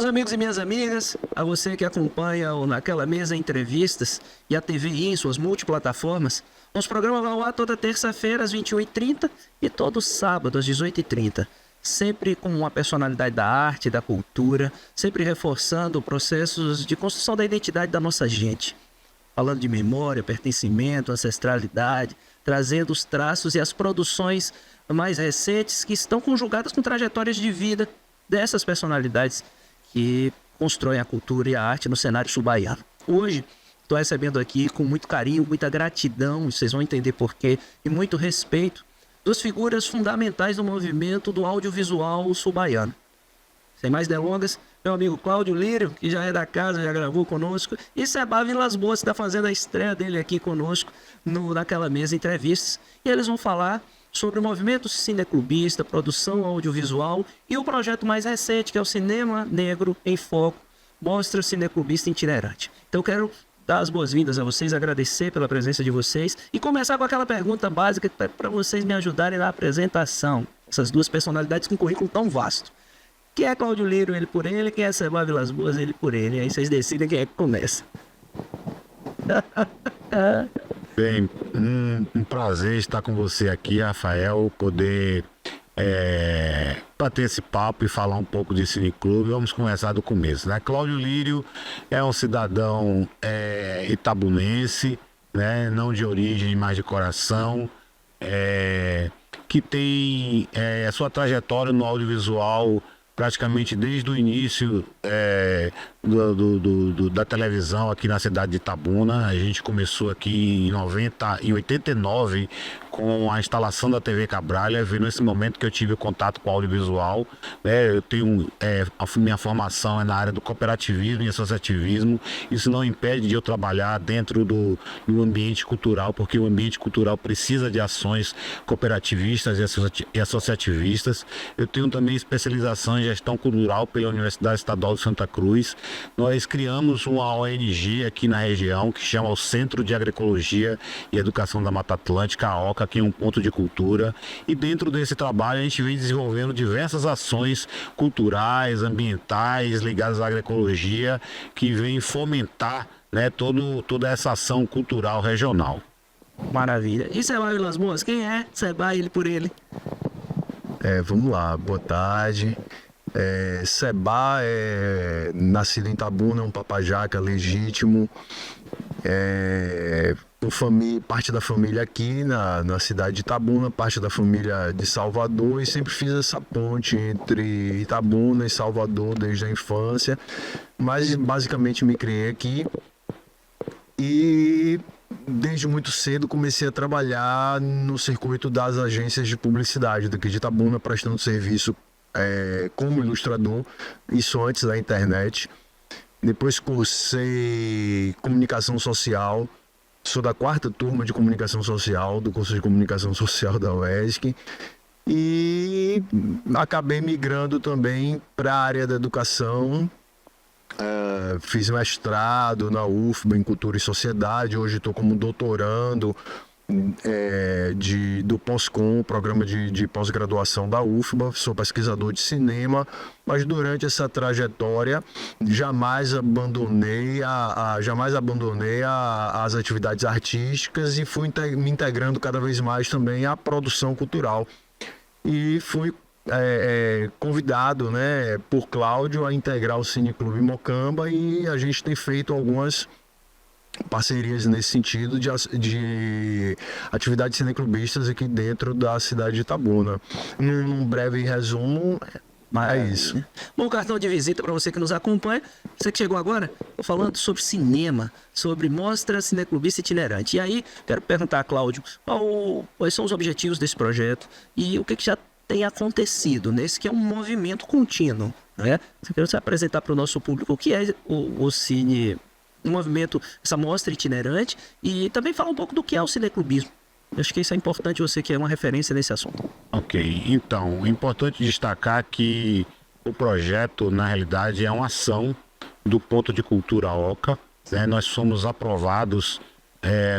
Meus amigos e minhas amigas, a você que acompanha o Naquela Mesa Entrevistas e a TVI em suas multiplataformas, nosso programa vai ao ar toda terça-feira às 21h30 e todo sábado às 18h30. Sempre com uma personalidade da arte, da cultura, sempre reforçando processos de construção da identidade da nossa gente. Falando de memória, pertencimento, ancestralidade, trazendo os traços e as produções mais recentes que estão conjugadas com trajetórias de vida dessas personalidades que constroem a cultura e a arte no cenário sul-baiano. Hoje, estou recebendo aqui com muito carinho, muita gratidão, vocês vão entender porquê, e muito respeito, duas figuras fundamentais do movimento do audiovisual sul-baiano. Sem mais delongas, meu amigo Cláudio Lírio, que já é da casa, já gravou conosco, e Seba Vilas Boas, que está fazendo a estreia dele aqui conosco Naquela Mesa Entrevistas, e eles vão falar sobre o movimento cineclubista, produção audiovisual e o projeto mais recente, que é o Cinema Negro em Foco, Mostra Cineclubista Itinerante. Então eu quero dar as boas-vindas a vocês, agradecer pela presença de vocês e começar com aquela pergunta básica para vocês me ajudarem na apresentação. Essas duas personalidades com um currículo tão vasto. Quem é Cláudio Lírio, ele por ele, quem é Seba Vilas Boas, ele por ele. Aí vocês decidem quem é que começa. Bem, um prazer estar com você aqui, Rafael, poder bater esse papo e falar um pouco de cineclube. Vamos começar do começo, né? Cláudio Lírio é um cidadão itabunense, né? Não de origem, mas de coração, que tem a sua trajetória no audiovisual praticamente desde o início da televisão aqui na cidade de Itabuna. A gente começou aqui em 89 com a instalação da TV Cabralha. Foi nesse momento que eu tive contato com o audiovisual, né? Eu tenho minha formação na área do cooperativismo e associativismo. Isso não impede de eu trabalhar dentro do ambiente cultural, porque o ambiente cultural precisa de ações cooperativistas e associativistas. Eu tenho também especialização em gestão cultural pela Universidade Estadual de Santa Cruz. Nós criamos uma ONG aqui na região que chama o Centro de Agroecologia e Educação da Mata Atlântica, a OCA, que é um ponto de cultura. E dentro desse trabalho a gente vem desenvolvendo diversas ações culturais, ambientais, ligadas à agroecologia, que vem fomentar, né, toda essa ação cultural regional. Maravilha. E Seba Vilas Boas, quem é Seba, ele por ele? Vamos lá, boa tarde. Seba é nascido em Itabuna, um papajaca legítimo, parte da família aqui na cidade de Itabuna, parte da família de Salvador, e sempre fiz essa ponte entre Itabuna e Salvador desde a infância, mas basicamente me criei aqui e desde muito cedo comecei a trabalhar no circuito das agências de publicidade daqui de Itabuna, prestando serviço como ilustrador, isso antes da internet. Depois cursei comunicação social, sou da 4ª turma de comunicação social, do curso de comunicação social da UESC, e acabei migrando também para a área da educação. Fiz mestrado na UFBA em Cultura e Sociedade, hoje estou como doutorando do POSCOM, programa de pós-graduação da UFBA. Sou pesquisador de cinema, mas durante essa trajetória jamais abandonei as atividades artísticas e fui me integrando cada vez mais também à produção cultural. E fui convidado, né, por Cláudio a integrar o Cineclube Mocamba, e a gente tem feito algumas parcerias nesse sentido de atividades cineclubistas aqui dentro da cidade de Itabuna. Num breve resumo, é isso. Bom cartão de visita para você que nos acompanha. Você que chegou agora, estou falando sobre cinema, sobre Mostra Cineclubista Itinerante. E aí, quero perguntar a Cláudio, quais são os objetivos desse projeto e o que já tem acontecido nesse que é um movimento contínuo, né? Eu quero se apresentar para o nosso público o que é o Cine, um movimento, essa mostra itinerante, e também falar um pouco do que é o cineclubismo. Eu acho que isso é importante, você que é uma referência nesse assunto. Ok, então, é importante destacar que o projeto, na realidade, é uma ação do Ponto de Cultura OCA, né? Nós fomos aprovados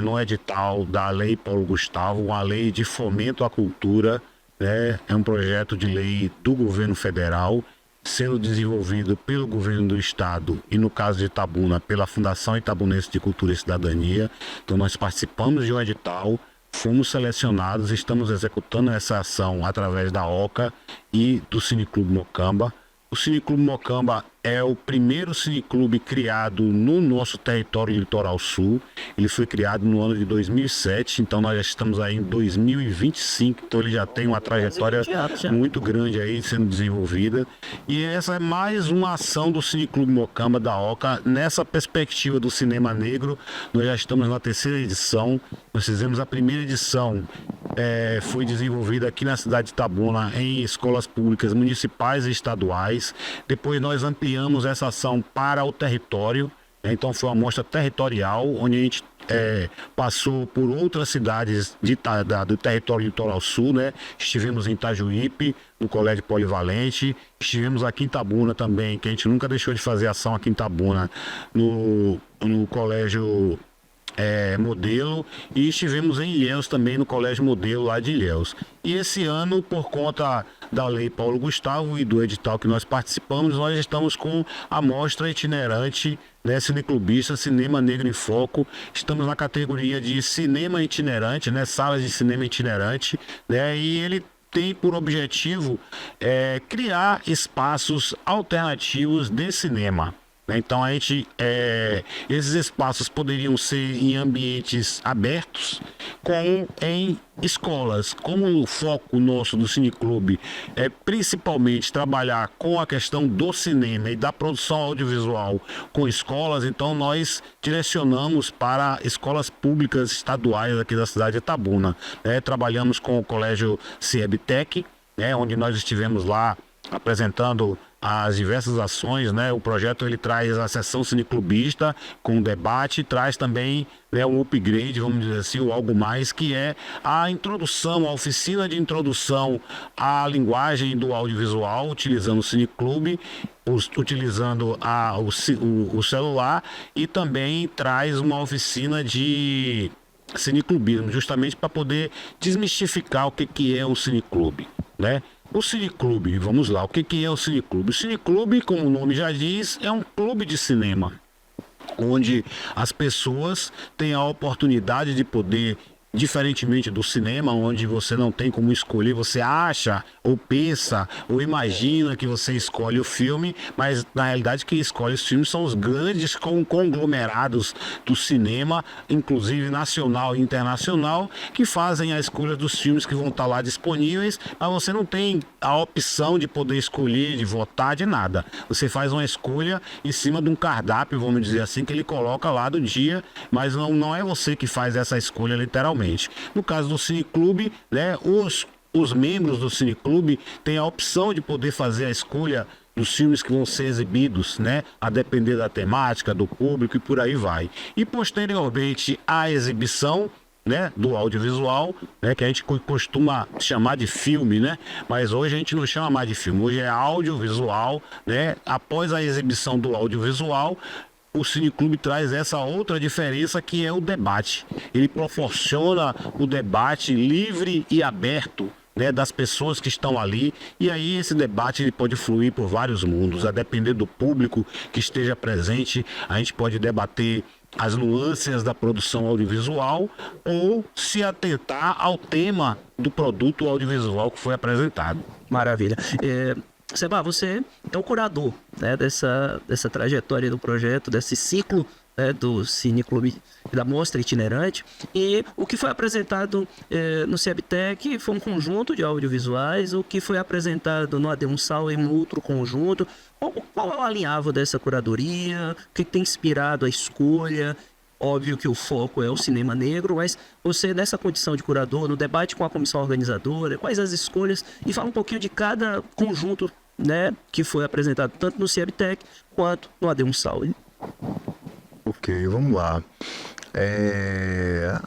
no edital da Lei Paulo Gustavo, uma lei de fomento à cultura, né? É um projeto de lei do governo federal, sendo desenvolvido pelo governo do estado e, no caso de Itabuna, pela Fundação Itabunense de Cultura e Cidadania. Então nós participamos de um edital, fomos selecionados, estamos executando essa ação através da OCA e do Cineclube Mocamba. O Cineclube Mocamba é o primeiro cineclube criado no nosso território litoral sul. Ele foi criado no ano de 2007, então nós já estamos aí em 2025, então ele já tem uma trajetória muito grande aí sendo desenvolvida. E essa é mais uma ação do Cineclube Mocamba da OCA nessa perspectiva do cinema negro. Nós já estamos na terceira edição, nós fizemos a primeira edição, foi desenvolvida aqui na cidade de Itabuna em escolas públicas municipais e estaduais. Depois nós ampliamos essa ação para o território, então foi uma mostra territorial, onde a gente passou por outras cidades do território litoral sul, né? Estivemos em Itajuípe, no Colégio Polivalente, estivemos aqui em Itabuna também, que a gente nunca deixou de fazer ação aqui em Itabuna, no Colégio Modelo, e estivemos em Ilhéus também, no Colégio Modelo lá de Ilhéus. E esse ano, por conta da Lei Paulo Gustavo e do edital que nós participamos, nós estamos com a mostra itinerante, né, cineclubista, Cinema Negro em Foco. Estamos na categoria de cinema itinerante, né, salas de cinema itinerante, né, e ele tem por objetivo criar espaços alternativos de cinema. Então esses espaços poderiam ser em ambientes abertos, em escolas. Como o foco nosso do Cineclube é principalmente trabalhar com a questão do cinema e da produção audiovisual com escolas, então nós direcionamos para escolas públicas estaduais aqui da cidade de Itabuna. Trabalhamos com o Colégio CIEBTEC, onde nós estivemos lá apresentando as diversas ações, né? O projeto ele traz a sessão cineclubista com debate, traz também, né, um upgrade, vamos dizer assim, ou algo mais, que é a introdução, a oficina de introdução à linguagem do audiovisual, utilizando o Cineclube, utilizando o celular, e também traz uma oficina de cineclubismo, justamente para poder desmistificar o que é o cineclube, né? O Cineclube, vamos lá, o que é o Cineclube? O Cineclube, como o nome já diz, é um clube de cinema, onde as pessoas têm a oportunidade de poder, diferentemente do cinema, onde você não tem como escolher, você acha, ou pensa, ou imagina que você escolhe o filme, mas na realidade quem escolhe os filmes são os grandes conglomerados do cinema, inclusive nacional e internacional, que fazem a escolha dos filmes que vão estar lá disponíveis, mas você não tem a opção de poder escolher, de votar, de nada. Você faz uma escolha em cima de um cardápio, vamos dizer assim, que ele coloca lá do dia, mas não é você que faz essa escolha literalmente. No caso do Cineclube, né, os membros do Cineclube têm a opção de poder fazer a escolha dos filmes que vão ser exibidos, né, a depender da temática, do público e por aí vai. E posteriormente à exibição, né, do audiovisual, né, que a gente costuma chamar de filme, né, mas hoje a gente não chama mais de filme, hoje é audiovisual, né. Após a exibição do audiovisual, o Cineclube traz essa outra diferença, que é o debate. Ele proporciona o debate livre e aberto, né, das pessoas que estão ali, e aí esse debate ele pode fluir por vários mundos, a depender do público que esteja presente. A gente pode debater as nuances da produção audiovisual ou se atentar ao tema do produto audiovisual que foi apresentado. Maravilha. Seba, você é o curador, né, dessa trajetória do projeto, desse ciclo, né, do Cineclube e da mostra itinerante. E o que foi apresentado no CIEBTEC foi um conjunto de audiovisuais, o que foi apresentado no AD1SAL é um outro conjunto. Qual é o alinhavo dessa curadoria? O que tem inspirado a escolha? Óbvio que o foco é o cinema negro, mas você, nessa condição de curador, no debate com a comissão organizadora, quais as escolhas? E fala um pouquinho de cada conjunto, né, que foi apresentado tanto no CIEBTEC quanto no AD1SAL. Ok, vamos lá.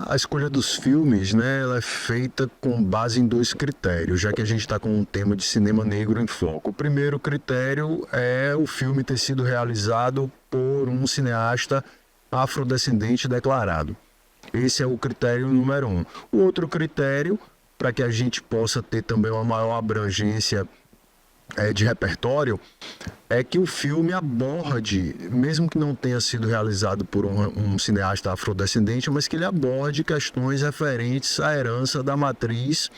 A escolha dos filmes, né, ela é feita com base em 2 critérios, já que a gente está com um tema de cinema negro em foco. O primeiro critério é o filme ter sido realizado por um cineasta afrodescendente declarado. Esse é o critério número 1. O outro critério, para que a gente possa ter também uma maior abrangência de repertório, é que o filme aborde, mesmo que não tenha sido realizado por um cineasta afrodescendente, mas que ele aborde questões referentes à herança da matriz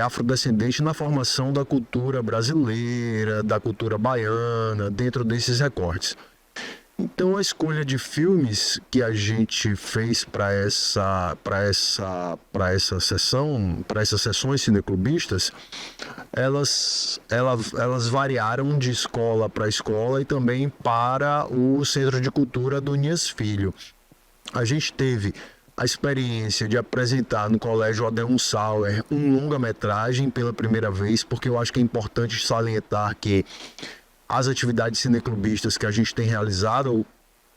afrodescendente na formação da cultura brasileira, da cultura baiana, dentro desses recortes. Então, a escolha de filmes que a gente fez para essas sessões cineclubistas, elas variaram de escola para escola e também para o Centro de Cultura do Nias Filho. A gente teve a experiência de apresentar no Colégio Odeon Sauer um longa-metragem pela primeira vez, porque eu acho que é importante salientar que as atividades cineclubistas que a gente tem realizado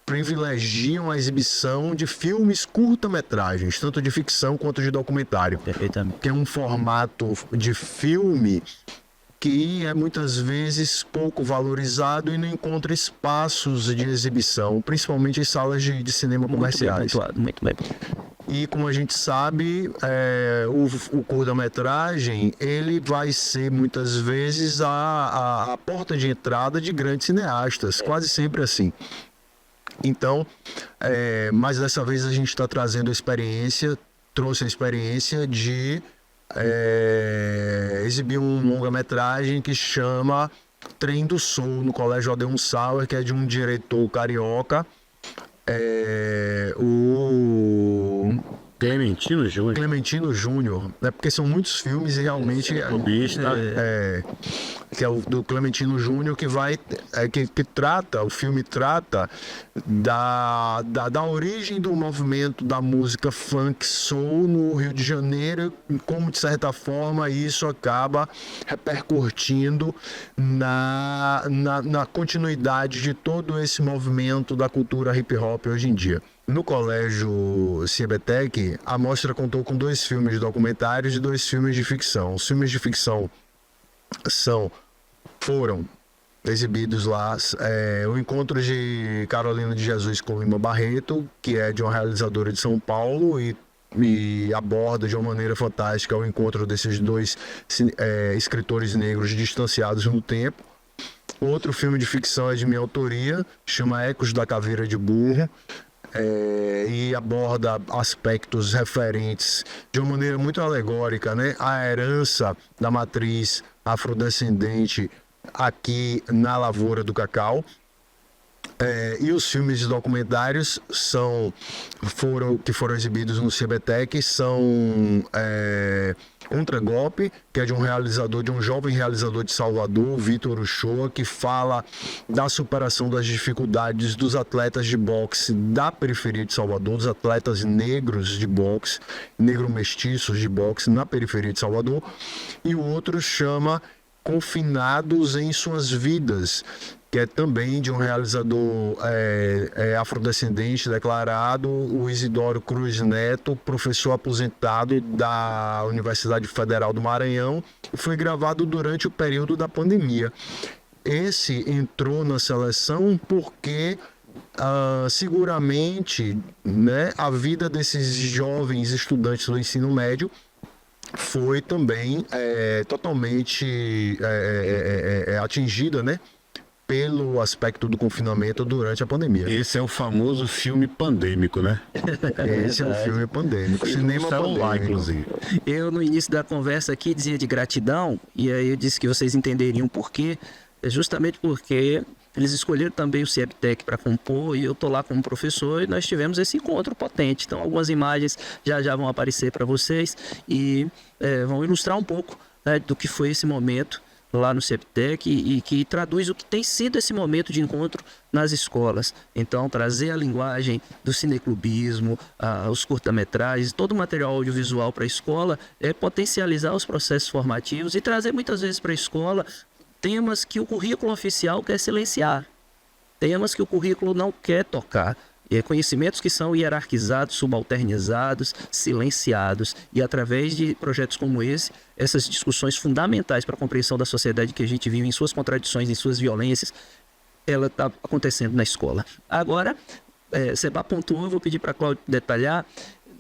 privilegiam a exibição de filmes curta-metragens, tanto de ficção quanto de documentário. Perfeitamente. Que é um formato de filme que é muitas vezes pouco valorizado e não encontra espaços de exibição, principalmente em salas de cinema comerciais. Muito bem. E como a gente sabe, o curta-metragem ele vai ser muitas vezes a porta de entrada de grandes cineastas, quase sempre assim. Então, mas dessa vez a gente está trazendo trouxe a experiência de exibir um longa-metragem que chama Trem do Soul, no Colégio Odeon Sauer, que é de um diretor carioca, o Clementino Júnior, né? Porque são muitos filmes e realmente que é o do Clementino Júnior o filme trata da origem do movimento da música funk soul no Rio de Janeiro, e como de certa forma isso acaba repercutindo na continuidade de todo esse movimento da cultura hip hop hoje em dia. No Colégio Ciebetec, a mostra contou com 2 filmes documentários e 2 filmes de ficção. Os filmes de ficção foram exibidos lá, o encontro de Carolina de Jesus com Lima Barreto, que é de uma realizadora de São Paulo e aborda de uma maneira fantástica o encontro desses 2 escritores negros distanciados no tempo. Outro filme de ficção é de minha autoria, chama Ecos da Caveira de Burro, e aborda aspectos referentes de uma maneira muito alegórica, né? A herança da matriz afrodescendente aqui na lavoura do cacau. E os filmes de documentários que foram exibidos no CBTEC são Contragolpe, que é de um jovem realizador de Salvador, Vitor Uchoa, que fala da superação das dificuldades dos atletas de boxe da periferia de Salvador, dos atletas negros de boxe, negro-mestiços de boxe na periferia de Salvador. E o outro chama Confinados em Suas Vidas, que é também de um realizador afrodescendente declarado, o Isidoro Cruz Neto, professor aposentado da Universidade Federal do Maranhão, e foi gravado durante o período da pandemia. Esse entrou na seleção porque seguramente, né, a vida desses jovens estudantes do ensino médio foi também totalmente atingida, né, pelo aspecto do confinamento durante a pandemia. Esse é o famoso filme pandêmico, né? Esse é o filme pandêmico, cinema celular, pandêmico. inclusive. Eu, no início da conversa aqui, dizia de gratidão, e aí eu disse que vocês entenderiam por quê. É justamente porque eles escolheram também o CIEBTEC para compor, e eu estou lá como professor, e nós tivemos esse encontro potente. Então, algumas imagens já vão aparecer para vocês e vão ilustrar um pouco, né, do que foi esse momento lá no CIEBTEC e que traduz o que tem sido esse momento de encontro nas escolas. Então, trazer a linguagem do cineclubismo, os curta-metragens, todo o material audiovisual para a escola, potencializar os processos formativos e trazer muitas vezes para a escola temas que o currículo oficial quer silenciar, temas que o currículo não quer tocar. Conhecimentos que são hierarquizados, subalternizados, silenciados. E através de projetos como esse, essas discussões fundamentais para a compreensão da sociedade que a gente vive em suas contradições, em suas violências, ela está acontecendo na escola. Agora, Seba pontuou, eu vou pedir para a Cláudia detalhar.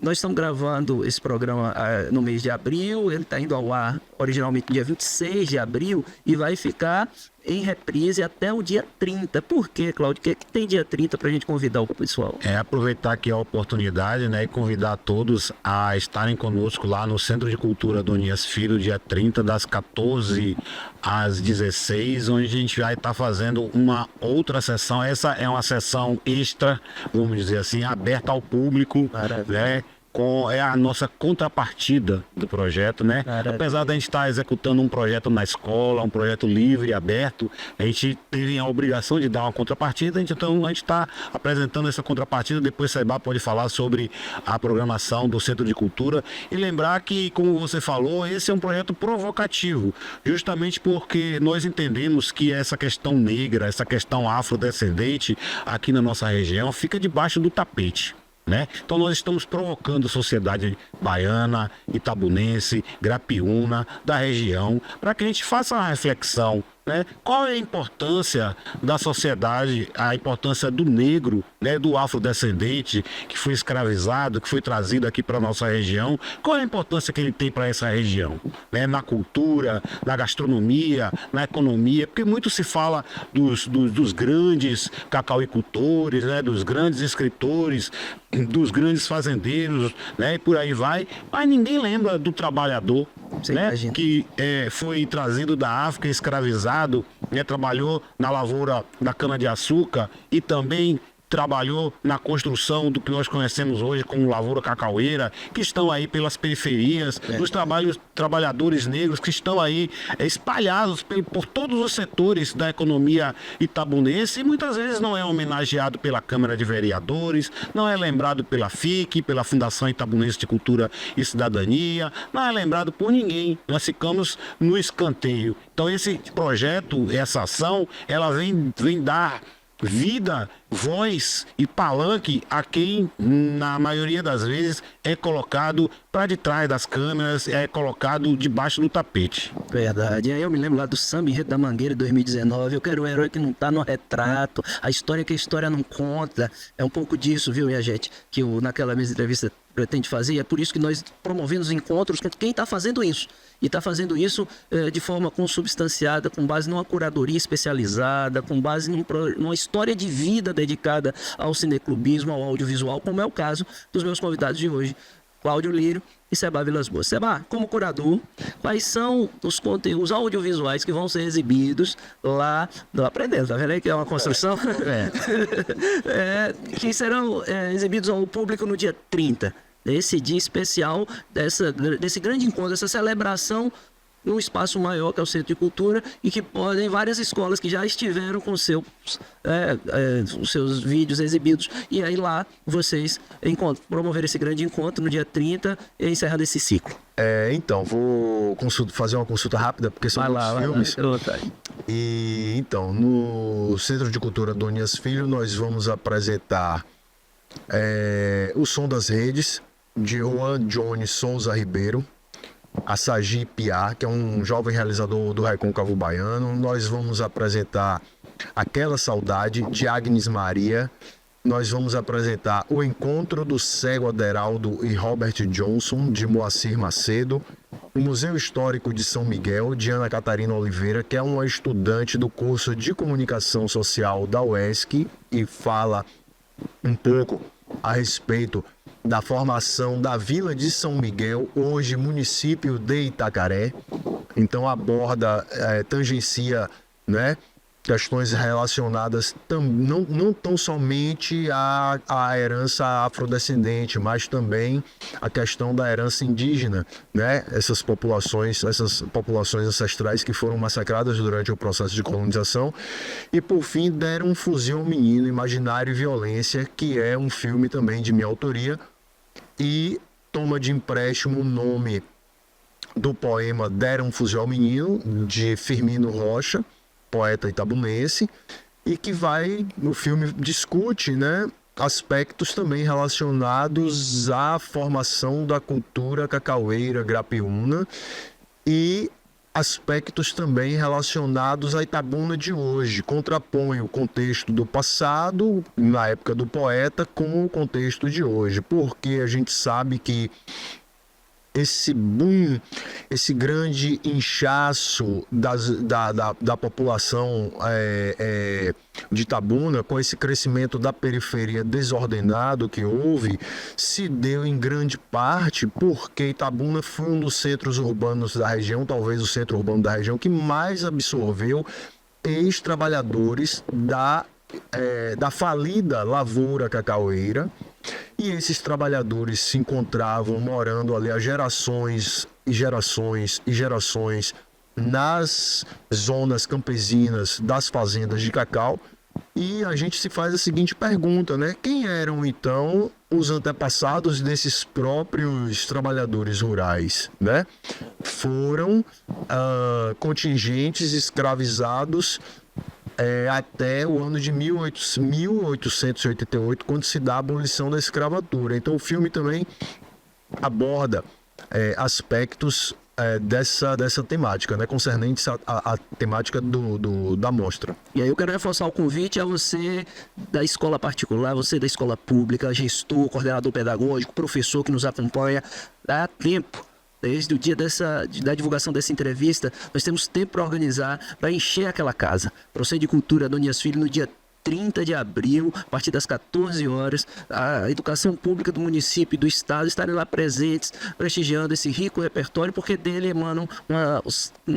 nós estamos gravando esse programa no mês de abril, ele está indo ao ar originalmente no dia 26 de abril e vai ficar em reprise até o dia 30. Por quê, Cláudio? O que tem dia 30 para a gente convidar o pessoal? Aproveitar aqui a oportunidade, né, e convidar todos a estarem conosco lá no Centro de Cultura Adonias Filho, dia 30, das 14 às 16, onde a gente vai estar fazendo uma outra sessão. Essa é uma sessão extra, vamos dizer assim, aberta ao público, né? É a nossa contrapartida do projeto, né? Maravilha. Apesar da gente estar executando um projeto na escola, um projeto livre e aberto, a gente teve a obrigação de dar uma contrapartida, então a gente está apresentando essa contrapartida. Depois Seba pode falar sobre a programação do Centro de Cultura e lembrar que, como você falou, esse é um projeto provocativo, justamente porque nós entendemos que essa questão negra, essa questão afrodescendente aqui na nossa região fica debaixo do tapete, né? Então nós estamos provocando a sociedade baiana, itabunense, grapiúna, da região, para que a gente faça uma reflexão, né? Qual é a importância da sociedade, a importância do negro, né? Do afrodescendente que foi escravizado, que foi trazido aqui para a nossa região. Qual é a importância que ele tem para essa região, né? Na cultura, na gastronomia, na economia, porque muito se fala dos grandes cacauicultores, né? Dos grandes escritores, dos grandes fazendeiros, né? E por aí vai, mas ninguém lembra do trabalhador, né? Que foi trazido da África, escravizado, né? Trabalhou na lavoura da cana-de-açúcar e também trabalhou na construção do que nós conhecemos hoje como lavoura cacaueira, que estão aí pelas periferias, dos trabalhadores negros que estão aí espalhados por todos os setores da economia itabunense e muitas vezes não é homenageado pela Câmara de Vereadores, não é lembrado pela FIC, pela Fundação Itabunense de Cultura e Cidadania, não é lembrado por ninguém. Nós ficamos no escanteio. Então esse projeto, essa ação, ela vem dar vida, voz e palanque a quem, na maioria das vezes, é colocado para de trás das câmeras, é colocado debaixo do tapete. Verdade. Aí eu me lembro lá do Samba Enredo da Mangueira, 2019. Eu quero um herói que não tá no retrato, a história que a história não conta. É um pouco disso, viu, minha gente, que naquela mesma entrevista pretende fazer. E é por isso que nós promovemos encontros com quem está fazendo isso. E está fazendo isso de forma consubstanciada, com base numa curadoria especializada, com base numa história de vida dedicada ao cineclubismo, ao audiovisual, como é o caso dos meus convidados de hoje, Cláudio Lírio e Seba Vilas Boas. Seba, como curador, quais são os conteúdos audiovisuais que vão ser exibidos lá no Aprendendo? Tá vendo aí que é uma construção? Que serão exibidos ao público no dia 30. Esse dia especial desse grande encontro, essa celebração num espaço maior que é o Centro de Cultura e que podem várias escolas que já estiveram com os seus vídeos exibidos e aí lá vocês promover esse grande encontro no dia 30 e encerrando esse ciclo. Então, vou fazer uma consulta rápida porque são filmes. E então, no Centro de Cultura Adonias Filho nós vamos apresentar O Som das Redes, de Juan Johnny Souza Ribeiro, a Sagi Piá, que é um jovem realizador do Recôncavo Baiano. Nós vamos apresentar Aquela Saudade, de Agnes Maria. Nós vamos apresentar O Encontro do Cego Aderaldo e Robert Johnson, de Moacir Macedo. O Museu Histórico de São Miguel, de Ana Catarina Oliveira, que é uma estudante do curso de Comunicação Social da UESC e fala um pouco a respeito da formação da Vila de São Miguel, hoje município de Itacaré. Então aborda, tangencia, né, questões relacionadas não tão somente à herança afrodescendente, mas também a questão da herança indígena, né? Essas populações ancestrais que foram massacradas durante o processo de colonização. E por fim deram um fuzil ao menino, Imaginário e Violência, que é um filme também de minha autoria e toma de empréstimo o nome do poema Deram um Fuzil ao Menino, de Firmino Rocha, poeta itabunense, e que no filme discute, né, aspectos também relacionados à formação da cultura cacaueira grapiúna e aspectos também relacionados à Itabuna de hoje. Contrapõe o contexto do passado, na época do poeta, com o contexto de hoje. Porque a gente sabe que esse boom, esse grande inchaço da população de Itabuna, com esse crescimento da periferia desordenado que houve, se deu em grande parte porque Itabuna foi um dos centros urbanos da região, talvez o centro urbano da região, que mais absorveu ex-trabalhadores da falida lavoura cacaueira. E esses trabalhadores se encontravam morando ali há gerações e gerações e gerações nas zonas campesinas das fazendas de cacau. E a gente se faz a seguinte pergunta, né? Quem eram então os antepassados desses próprios trabalhadores rurais, né? Foram contingentes escravizados até o ano de 1888, quando se dá a abolição da escravatura. Então o filme também aborda aspectos dessa temática, né, concernentes à temática da mostra. E aí eu quero reforçar o convite a você da escola particular, você da escola pública, gestor, coordenador pedagógico, professor que nos acompanha. Dá tempo. Desde o dia da divulgação dessa entrevista, nós temos tempo para organizar, para encher aquela casa. Para o Centro de Cultura Adonias Filho, no dia 30 de abril, a partir das 14 horas, a educação pública do município e do estado estarem lá presentes, prestigiando esse rico repertório, porque dele emanam uma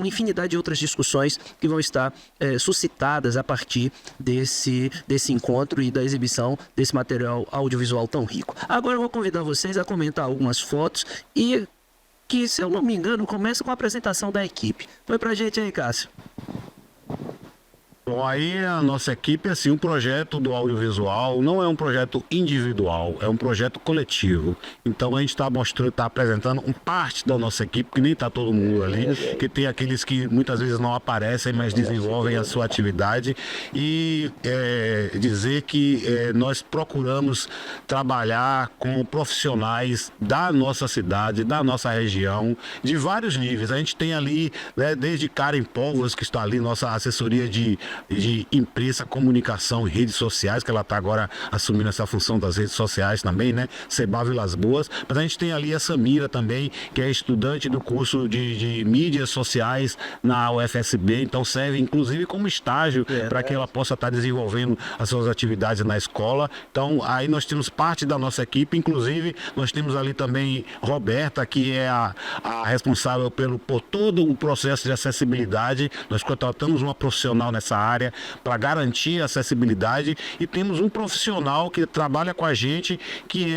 infinidade de outras discussões que vão estar suscitadas a partir desse encontro e da exibição desse material audiovisual tão rico. Agora eu vou convidar vocês a comentar algumas fotos e que, se eu não me engano, começa com a apresentação da equipe. Põe pra gente aí, Cássio. Bom, aí a nossa equipe, assim, o projeto do audiovisual não é um projeto individual, é um projeto coletivo. Então a gente está apresentando parte da nossa equipe, que nem está todo mundo ali, que tem aqueles que muitas vezes não aparecem, mas desenvolvem a sua atividade. E dizer que nós procuramos trabalhar com profissionais da nossa cidade, da nossa região, de vários níveis. A gente tem ali, né, desde Karen Povos, que está ali, nossa assessoria de imprensa, comunicação e redes sociais, que ela está agora assumindo essa função das redes sociais também, né? Seba Vilas Boas. Mas a gente tem ali a Samira também, que é estudante do curso de mídias sociais na UFSB, então serve inclusive como estágio para que ela possa estar desenvolvendo as suas atividades na escola. Então aí nós temos parte da nossa equipe, inclusive nós temos ali também Roberta, que é a responsável por todo o processo de acessibilidade. Nós contratamos uma profissional nessa área para garantir a acessibilidade, e temos um profissional que trabalha com a gente que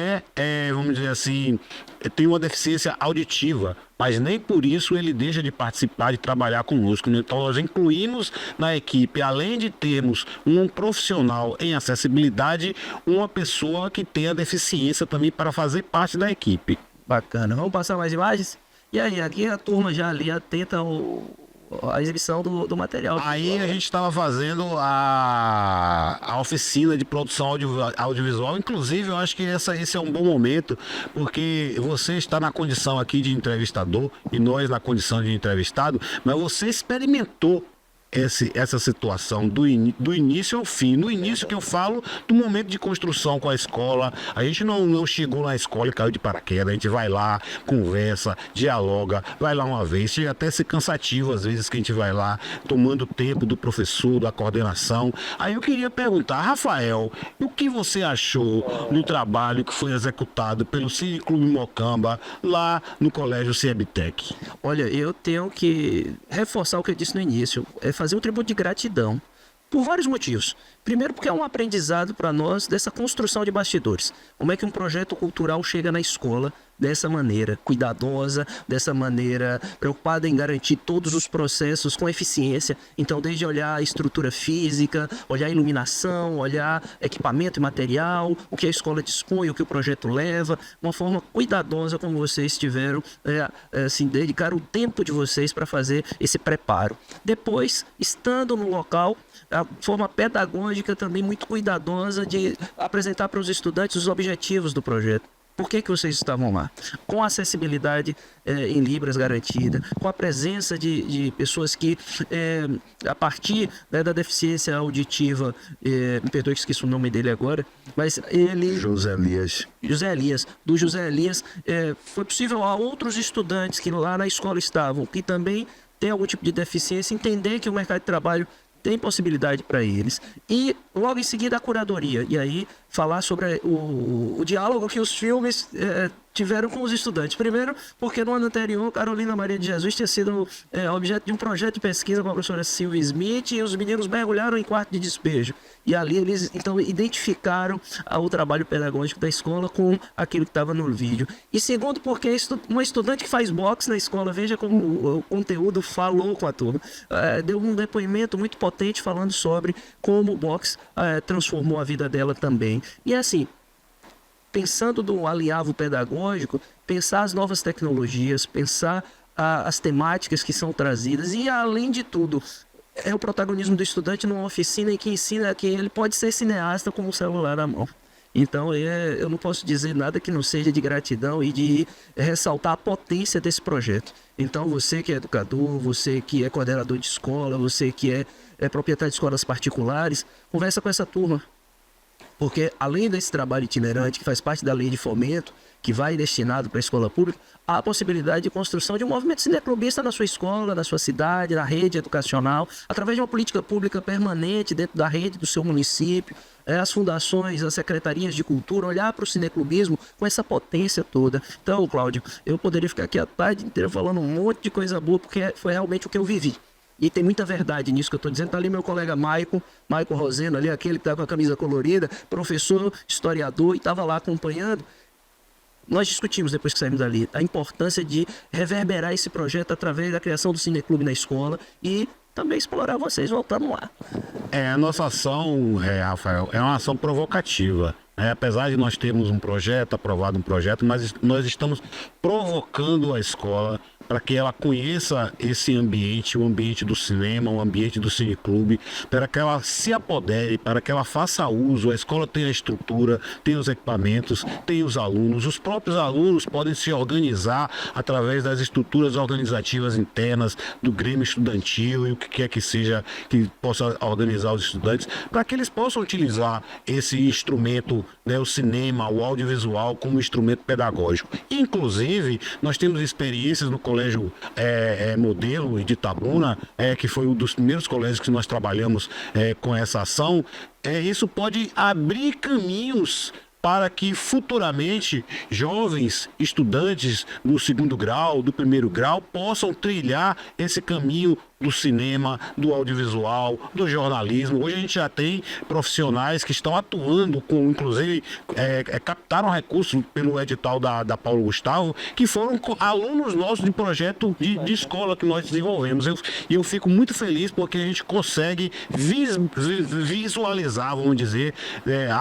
vamos dizer assim, tem uma deficiência auditiva, mas nem por isso ele deixa de participar, de trabalhar conosco. Então nós incluímos na equipe, além de termos um profissional em acessibilidade, uma pessoa que tenha deficiência também para fazer parte da equipe. Bacana. Vamos passar mais imagens? E aí, aqui a turma já ali atenta a exibição do material. Aí a gente estava fazendo a oficina de produção audiovisual. Inclusive, eu acho que esse é um bom momento, porque você está na condição aqui de entrevistador e nós na condição de entrevistado, mas você experimentou essa situação do início ao fim. No início, que eu falo do momento de construção com a escola, a gente não chegou na escola e caiu de paraquedas. A gente vai lá, conversa, dialoga, vai lá uma vez, chega até a ser cansativo às vezes que a gente vai lá, tomando tempo do professor, da coordenação. Aí eu queria perguntar, Rafael, o que você achou do trabalho que foi executado pelo Cine Clube Mocamba lá no Colégio Ciebtec? Olha, eu tenho que reforçar o que eu disse no início, fazer um tributo de gratidão, por vários motivos. Primeiro, porque é um aprendizado para nós dessa construção de bastidores. Como é que um projeto cultural chega na escola dessa maneira cuidadosa, dessa maneira preocupada em garantir todos os processos com eficiência. Então, desde olhar a estrutura física, olhar a iluminação, olhar equipamento e material, o que a escola dispõe, o que o projeto leva, uma forma cuidadosa como vocês tiveram, assim, dedicar o tempo de vocês para fazer esse preparo. Depois, estando no local, a forma pedagógica também muito cuidadosa de apresentar para os estudantes os objetivos do projeto. Por que vocês estavam lá? Com acessibilidade em Libras garantida, com a presença de pessoas que, a partir, né, da deficiência auditiva, me perdoe que esqueci o nome dele agora, mas ele... José Elias. Do José Elias, foi possível a outros estudantes que lá na escola estavam, que também têm algum tipo de deficiência, entender que o mercado de trabalho tem possibilidade para eles. E logo em seguida a curadoria. E aí falar sobre o diálogo que os filmes tiveram com os estudantes. Primeiro, porque no ano anterior, Carolina Maria de Jesus tinha sido objeto de um projeto de pesquisa com a professora Silvia Smith, e os meninos mergulharam em quarto de despejo. E ali eles, então, identificaram o trabalho pedagógico da escola com aquilo que estava no vídeo. E segundo, porque uma estudante que faz boxe na escola, veja como o conteúdo falou com a turma, deu um depoimento muito potente falando sobre como o boxe transformou a vida dela também. E assim, pensando no alinhavo pedagógico, pensar as novas tecnologias, pensar as temáticas que são trazidas e, além de tudo, é o protagonismo do estudante numa oficina em que ensina que ele pode ser cineasta com o celular na mão. Então, eu não posso dizer nada que não seja de gratidão e de ressaltar a potência desse projeto. Então, você que é educador, você que é coordenador de escola, você que é proprietário de escolas particulares, conversa com essa turma. Porque, além desse trabalho itinerante, que faz parte da lei de fomento, que vai destinado para a escola pública, há a possibilidade de construção de um movimento cineclubista na sua escola, na sua cidade, na rede educacional, através de uma política pública permanente dentro da rede do seu município, as fundações, as secretarias de cultura, olhar para o cineclubismo com essa potência toda. Então, Cláudio, eu poderia ficar aqui a tarde inteira falando um monte de coisa boa, porque foi realmente o que eu vivi. E tem muita verdade nisso que eu estou dizendo. Está ali meu colega Maicon Roseno, ali, aquele que está com a camisa colorida, professor, historiador, e estava lá acompanhando. Nós discutimos, depois que saímos dali, a importância de reverberar esse projeto através da criação do Cineclube na escola e também explorar vocês voltando lá. A nossa ação, Rafael, é uma ação provocativa. Apesar de nós termos um projeto, aprovado um projeto, mas nós estamos provocando a escola para que ela conheça esse ambiente, o ambiente do cinema, o ambiente do cineclube, para que ela se apodere, para que ela faça uso. A escola tem a estrutura, tem os equipamentos, tem os alunos. Os próprios alunos podem se organizar através das estruturas organizativas internas do Grêmio Estudantil e o que quer que seja que possa organizar os estudantes, para que eles possam utilizar esse instrumento, né, o cinema, o audiovisual, como instrumento pedagógico. Inclusive, nós temos experiências no Colégio Modelo de Itabuna, que foi um dos primeiros colégios que nós trabalhamos com essa ação. Isso pode abrir caminhos para que futuramente jovens estudantes do segundo grau, do primeiro grau, possam trilhar esse caminho do cinema, do audiovisual, do jornalismo. Hoje a gente já tem profissionais que estão atuando com, inclusive, captaram recursos pelo edital da Paulo Gustavo, que foram alunos nossos de projeto de escola que nós desenvolvemos. E eu fico muito feliz porque a gente consegue visualizar, vamos dizer,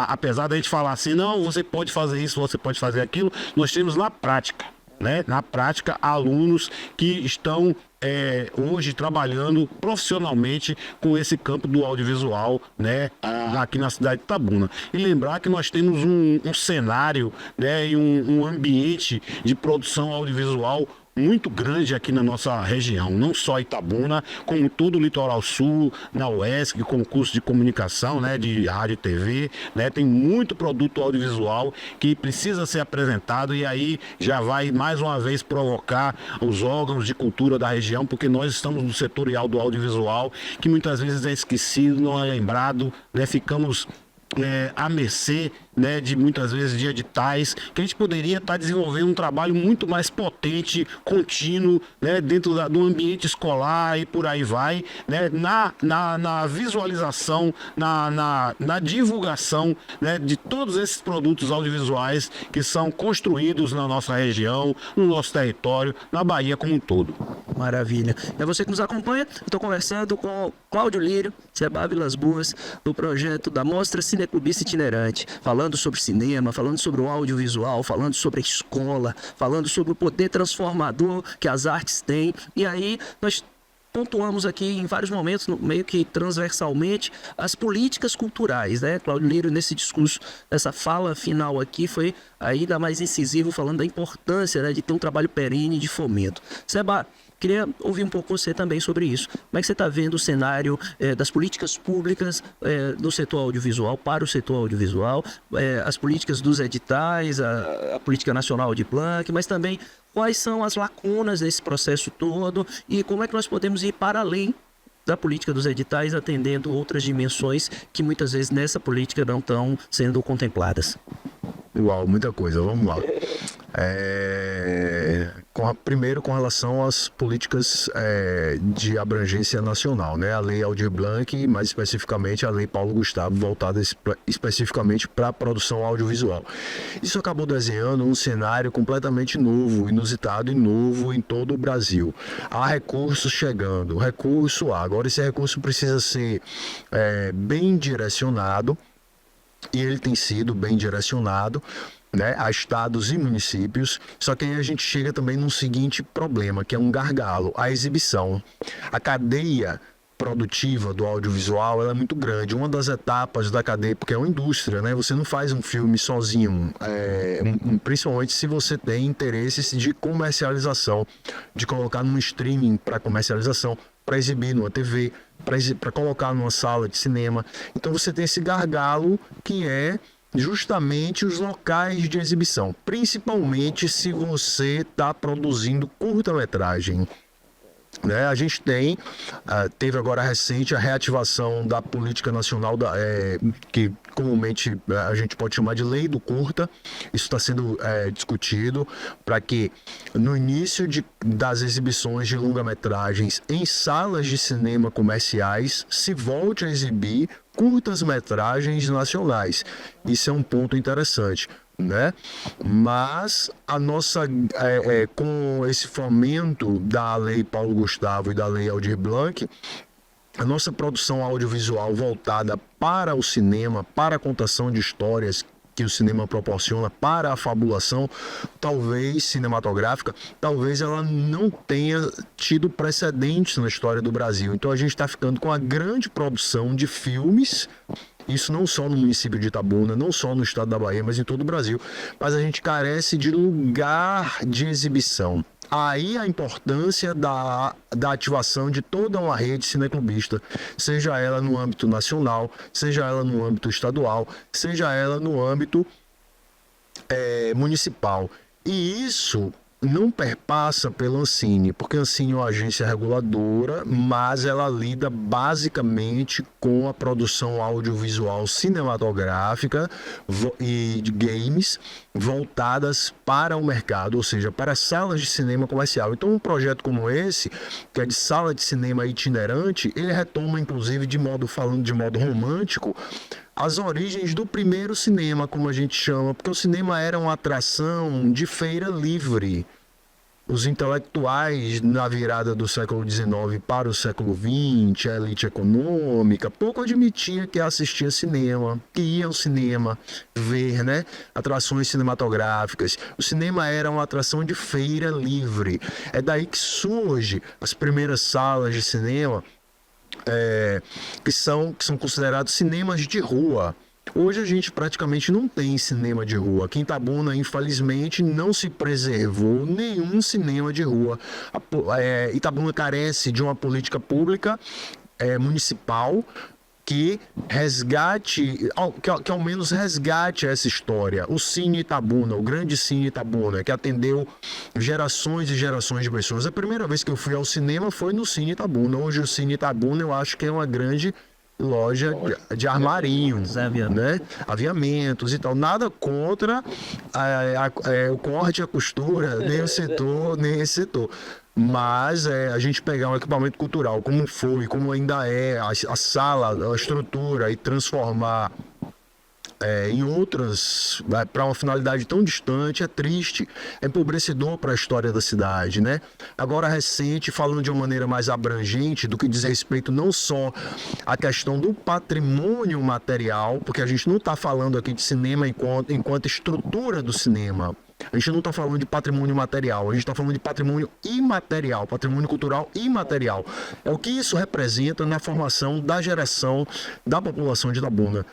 apesar da gente falar assim, não, você pode fazer isso, você pode fazer aquilo, nós temos na prática. Na prática, alunos que estão hoje trabalhando profissionalmente com esse campo do audiovisual, aqui na cidade de Itabuna. E lembrar que nós temos um cenário, e um ambiente de produção audiovisual muito grande aqui na nossa região, não só Itabuna, como todo o litoral sul, na UESC, com curso de comunicação, de rádio e TV, tem muito produto audiovisual que precisa ser apresentado, e aí já vai mais uma vez provocar os órgãos de cultura da região, porque nós estamos no setorial do audiovisual, que muitas vezes é esquecido, não é lembrado, ficamos à mercê, de muitas vezes de editais, que a gente poderia estar desenvolvendo um trabalho muito mais potente, contínuo, dentro do ambiente escolar e por aí vai, na visualização, na divulgação, de todos esses produtos audiovisuais que são construídos na nossa região, no nosso território, na Bahia como um todo. Maravilha. É você que nos acompanha. Estou conversando com Cláudio Lírio, Seba Vilas Boas, do projeto da Mostra Cineclubista Itinerante, falando sobre cinema, falando sobre o audiovisual, falando sobre a escola, falando sobre o poder transformador que as artes têm. E aí nós pontuamos aqui em vários momentos, meio que transversalmente, as políticas culturais, né? Cláudio Lírio, nesse discurso, nessa fala final aqui, foi ainda mais incisivo, falando da importância, né, de ter um trabalho perene de fomento. Seba, queria ouvir um pouco você também sobre isso. Como é que você está vendo o cenário das políticas públicas do setor audiovisual, para o setor audiovisual, as políticas dos editais, a política nacional de Planck, mas também quais são as lacunas desse processo todo e como é que nós podemos ir para além da política dos editais, atendendo outras dimensões que muitas vezes nessa política não estão sendo contempladas? Uau, muita coisa, vamos lá. Primeiro, com relação às políticas de abrangência nacional, né? A Lei Aldir Blanc, mais especificamente a Lei Paulo Gustavo, voltada especificamente para a produção audiovisual. Isso acabou desenhando um cenário completamente novo, inusitado e novo em todo o Brasil. Há recursos chegando, agora esse recurso precisa ser bem direcionado, e ele tem sido bem direcionado, né, a estados e municípios, só que aí a gente chega também num seguinte problema, que é um gargalo, a exibição. A cadeia produtiva do audiovisual, ela é muito grande. Uma das etapas da cadeia, porque é uma indústria, né? Você não faz um filme sozinho, principalmente se você tem interesses de comercialização, de colocar num streaming para comercialização, para exibir numa TV, para colocar numa sala de cinema. Então você tem esse gargalo que é justamente os locais de exibição, principalmente se você está produzindo curta-metragem. Né? A gente teve agora recente a reativação da política nacional, que comumente a gente pode chamar de lei do curta. Isso está sendo discutido para que no início das exibições de longa-metragens em salas de cinema comerciais se volte a exibir curtas-metragens nacionais. Isso é um ponto interessante, né? Mas a nossa com esse fomento da Lei Paulo Gustavo e da Lei Aldir Blanc, a nossa produção audiovisual voltada para o cinema, para a contação de histórias que o cinema proporciona, para a fabulação, talvez cinematográfica, talvez ela não tenha tido precedentes na história do Brasil. Então a gente está ficando com a grande produção de filmes, isso não só no município de Itabuna, não só no estado da Bahia, mas em todo o Brasil. Mas a gente carece de lugar de exibição. Aí a importância da ativação de toda uma rede cineclubista, seja ela no âmbito nacional, seja ela no âmbito estadual, seja ela no âmbito municipal. E isso não perpassa pela Ancine, porque a Ancine é uma agência reguladora, mas ela lida basicamente com a produção audiovisual cinematográfica e de games voltadas para o mercado, ou seja, para salas de cinema comercial. Então um projeto como esse, que é de sala de cinema itinerante, ele retoma inclusive falando de modo romântico, as origens do primeiro cinema, como a gente chama, porque o cinema era uma atração de feira livre. Os intelectuais, na virada do século XIX para o século XX, a elite econômica, pouco admitia que assistia cinema, que ia ao cinema ver, né, atrações cinematográficas. O cinema era uma atração de feira livre. É daí que surgem as primeiras salas de cinema, que são considerados cinemas de rua. Hoje a gente praticamente não tem cinema de rua. Aqui em Itabuna, infelizmente, não se preservou nenhum cinema de rua. Itabuna carece de uma política pública municipal que resgate, que ao menos resgate essa história. O Cine Itabuna, o grande Cine Itabuna, que atendeu gerações e gerações de pessoas. A primeira vez que eu fui ao cinema foi no Cine Itabuna. Hoje o Cine Itabuna eu acho que é uma grande loja de armarinho, né? Aviamentos e tal. Nada contra o corte e a costura, nem o setor, nem esse setor. Mas a gente pegar um equipamento cultural, como foi, como ainda é, a sala, a estrutura, e transformar em outras, para uma finalidade tão distante, é triste, é empobrecedor para a história da cidade, né? Agora, recente, falando de uma maneira mais abrangente, do que diz respeito não só à questão do patrimônio material, porque a gente não está falando aqui de cinema enquanto estrutura do cinema. A gente não está falando de patrimônio material, a gente está falando de patrimônio imaterial, patrimônio cultural imaterial. É o que isso representa na formação da geração da população de Itabuna,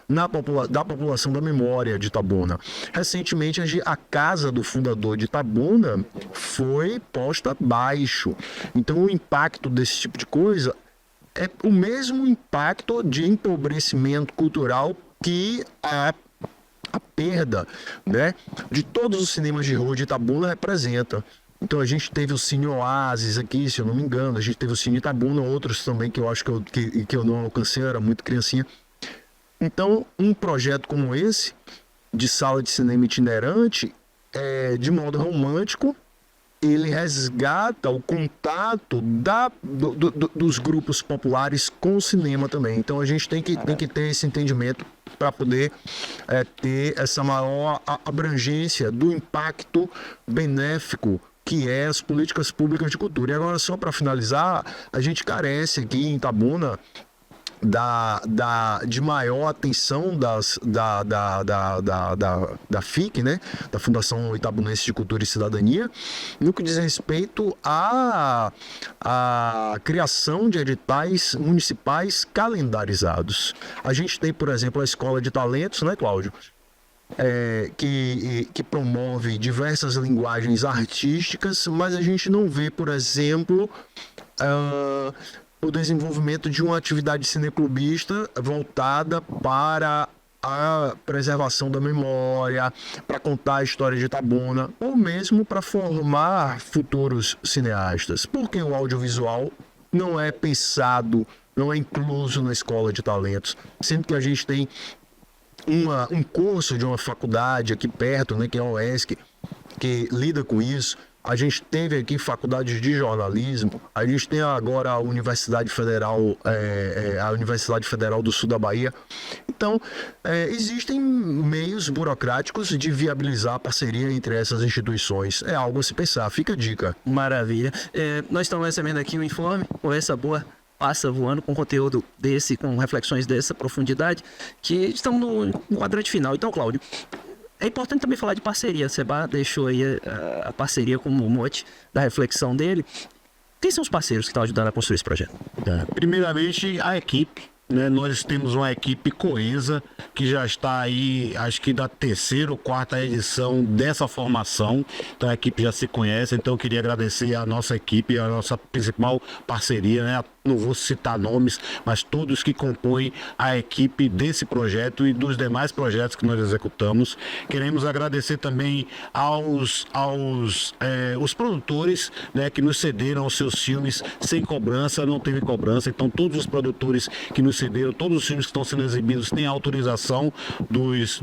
da população da memória de Itabuna. Recentemente, a casa do fundador de Itabuna foi posta abaixo. Então, o impacto desse tipo de coisa é o mesmo impacto de empobrecimento cultural que a perda, né, de todos os cinemas de rua de Itabuna representa. Então a gente teve o Cine Oasis aqui, se eu não me engano, a gente teve o Cine Itabuna, outros também que eu acho que eu não alcancei, eu era muito criancinha. Então um projeto como esse, de sala de cinema itinerante, de modo romântico, ele resgata o contato dos grupos populares com o cinema também. Então a gente tem que ter esse entendimento para poder ter essa maior abrangência do impacto benéfico que é as políticas públicas de cultura. E agora, só para finalizar, a gente carece aqui em Itabuna de maior atenção da FIC, né? Da Fundação Itabunense de Cultura e Cidadania, no que diz respeito à criação de editais municipais calendarizados. A gente tem, por exemplo, a Escola de Talentos, né, Cláudio? Que promove diversas linguagens artísticas, mas a gente não vê, por exemplo, o desenvolvimento de uma atividade cineclubista voltada para a preservação da memória, para contar a história de Itabuna, ou mesmo para formar futuros cineastas. Porque o audiovisual não é pensado, não é incluso na Escola de Talentos, sendo que a gente tem um curso de uma faculdade aqui perto, né, que é a UESC, que lida com isso. A gente teve aqui faculdades de jornalismo, a gente tem agora a Universidade Federal, do Sul da Bahia. Então, existem meios burocráticos de viabilizar a parceria entre essas instituições. É algo a se pensar, fica a dica. Maravilha. Nós estamos recebendo aqui um informe, conversa boa, passa voando com conteúdo desse, com reflexões dessa profundidade, que estão no quadrante final. Então, Cláudio, é importante também falar de parceria. Seba deixou aí a parceria como mote da reflexão dele. Quem são os parceiros que estão ajudando a construir esse projeto? Primeiramente, a equipe. Né? Nós temos uma equipe coesa que já está aí, acho que da terceira ou quarta edição dessa formação. Então a equipe já se conhece. Então eu queria agradecer a nossa equipe, a nossa principal parceria, né? Não vou citar nomes, mas todos que compõem a equipe desse projeto e dos demais projetos que nós executamos. Queremos agradecer também os produtores, né, que nos cederam os seus filmes sem cobrança, não teve cobrança. Então todos os produtores que nos cederam, todos os filmes que estão sendo exibidos têm autorização dos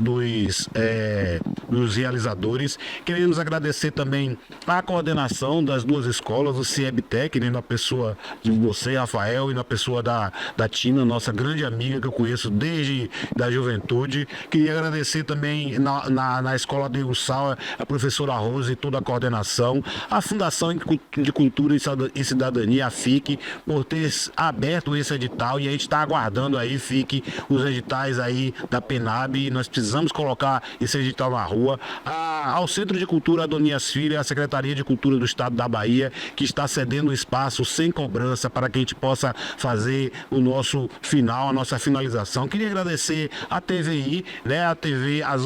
realizadores. Queremos agradecer também a coordenação das duas escolas, o CIEBTEC, né, na pessoa de você, Rafael, e na pessoa da Tina, nossa grande amiga que eu conheço desde da juventude. Queria agradecer também na escola de Ursal, a professora Rose e toda a coordenação, a Fundação de Cultura e Cidadania, a FIC, por ter aberto esse edital, e a gente está aguardando aí, FIC, os editais aí da PENAB. Nós precisamos colocar esse edital na rua. Ao Centro de Cultura Adonias Filho, a Secretaria de Cultura do Estado da Bahia, que está cedendo o espaço sem cobrança para que a gente possa fazer o nosso final, a nossa finalização. Queria agradecer a TVI, né,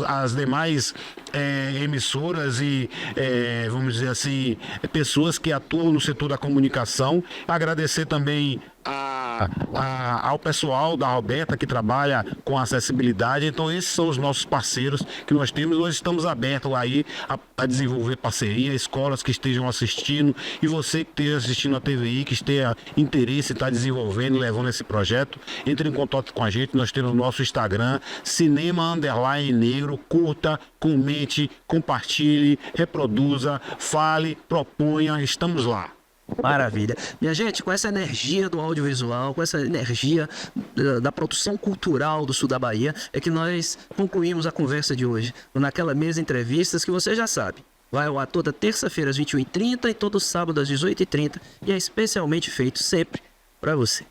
as demais emissoras e, vamos dizer assim, pessoas que atuam no setor da comunicação. Agradecer também ao pessoal da Roberta, que trabalha com acessibilidade. Então esses são os nossos parceiros que nós temos. Nós estamos abertos aí a desenvolver parceria, escolas que estejam assistindo, e você que esteja assistindo a TVI, que tenha interesse em estar desenvolvendo e levando esse projeto, entre em contato com a gente. Nós temos o nosso Instagram, Cinema_Negro. Curta, comente, compartilhe, reproduza, fale, proponha, estamos lá. Maravilha. Minha gente, com essa energia do audiovisual, com essa energia da produção cultural do sul da Bahia, é que nós concluímos a conversa de hoje. Naquela mesa entrevistas que você já sabe. Vai ao ar toda terça-feira às 21h30 e todo sábado às 18h30. E é especialmente feito sempre para você.